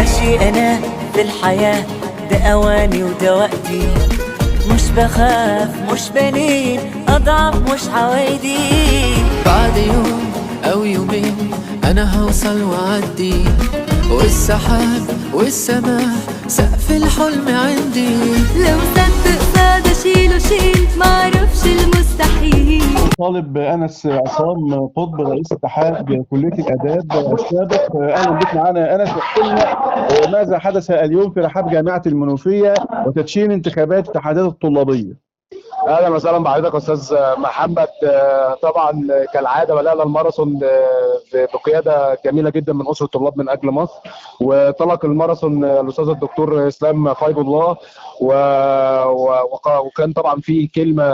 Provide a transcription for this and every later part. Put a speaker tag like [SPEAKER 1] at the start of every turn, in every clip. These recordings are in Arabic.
[SPEAKER 1] ماشي أنا في الحياة، ده أواني وده وقتي، مش بخاف مش بنين، أضعف مش عوايدي.
[SPEAKER 2] بعد يوم أو يومين أنا هوصل وأعدي، والسحاب والسماء سقف الحلم عندي.
[SPEAKER 3] لو صدق صاد اشيله شيل، معرفش المستحيل.
[SPEAKER 4] طالب أنس عصام قطب رئيس اتحاد كلية الآداب السابق. أهلا بك معنا أنس، واحكي لنا ماذا حدث اليوم في رحاب جامعة المنوفية وتدشين انتخابات الاتحادات الطلابية؟
[SPEAKER 5] اهلا وسهلا بحضرتك استاذ محمد. طبعا كالعاده بدانا الماراثون بقياده جميله جدا من اسره الطلاب من اجل مصر، وطلق الماراثون الاستاذ الدكتور اسلام خير الله، وكان طبعا في كلمه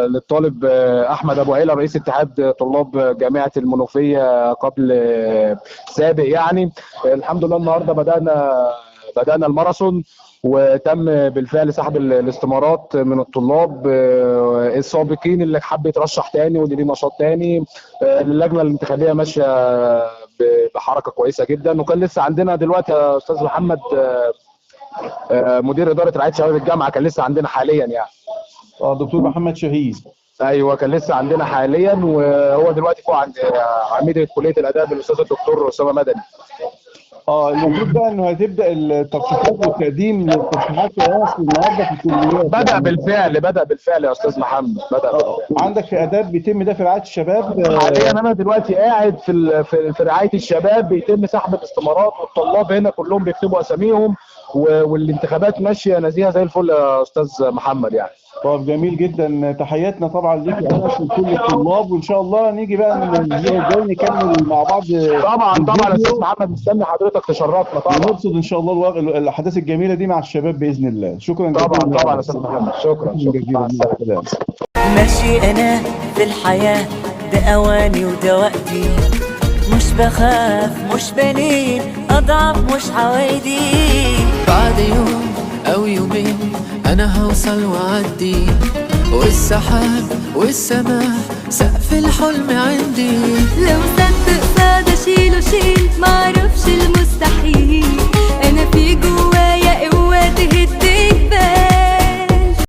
[SPEAKER 5] للطالب احمد ابو عيله رئيس اتحاد طلاب جامعه المنوفيه قبل سابق. يعني الحمد لله النهارده بدانا الماراثون، وتم بالفعل سحب الاستمارات من الطلاب السابقين اللي حب يترشح تاني واللي ليه نشاط تاني. اللجنه الانتخابيه ماشيه بحركه كويسه جدا، وكان لسه عندنا دلوقتي يا استاذ محمد مدير اداره رعايه شباب الجامعه كان لسه عندنا حاليا يعني.
[SPEAKER 4] دكتور محمد شهيد.
[SPEAKER 5] ايوه كان لسه عندنا حاليا، وهو دلوقتي فوق عند عميد كليه الاداب الاستاذ الدكتور اسامه مدني.
[SPEAKER 4] المفروض بقى انه هتبدا الترشيحات والتقديم للترشيحات النهارده في الكليات.
[SPEAKER 5] بدأ بالفعل يا استاذ محمد.
[SPEAKER 4] عندك في اداب بيتم ده في رعايه الشباب.
[SPEAKER 5] حاليا انا دلوقتي قاعد في رعايه الشباب، بيتم سحب الاستمارات والطلاب هنا كلهم بيكتبوا اساميهم، والانتخابات ماشيه نزيهه زي الفل يا استاذ محمد يعني.
[SPEAKER 4] طب جميل جدا، تحياتنا طبعا ليك يا انس وكل الطلاب، وان شاء الله نيجي بقى الاسبوع الجاي نكمل مع بعض.
[SPEAKER 5] طبعا يا استاذ محمد مستني حضرتك تشرفنا طبعا،
[SPEAKER 4] ونرصد ان شاء الله الاحداث الجميله دي مع الشباب باذن الله. شكرا جزيلا.
[SPEAKER 5] طبعا يا استاذ محمد، شكرا
[SPEAKER 4] جزيلا.
[SPEAKER 1] ماشي أنا في الحياة، ده أواني وده وقتي، مش بخاف مش بنين، أضعف مش عوايدي.
[SPEAKER 2] بعد يوم أو يومين أنا هوصل وأعدي، والسحاب والسماء سقف الحلم عندي.
[SPEAKER 3] لو صدق صاد اشيله شيل، معرفش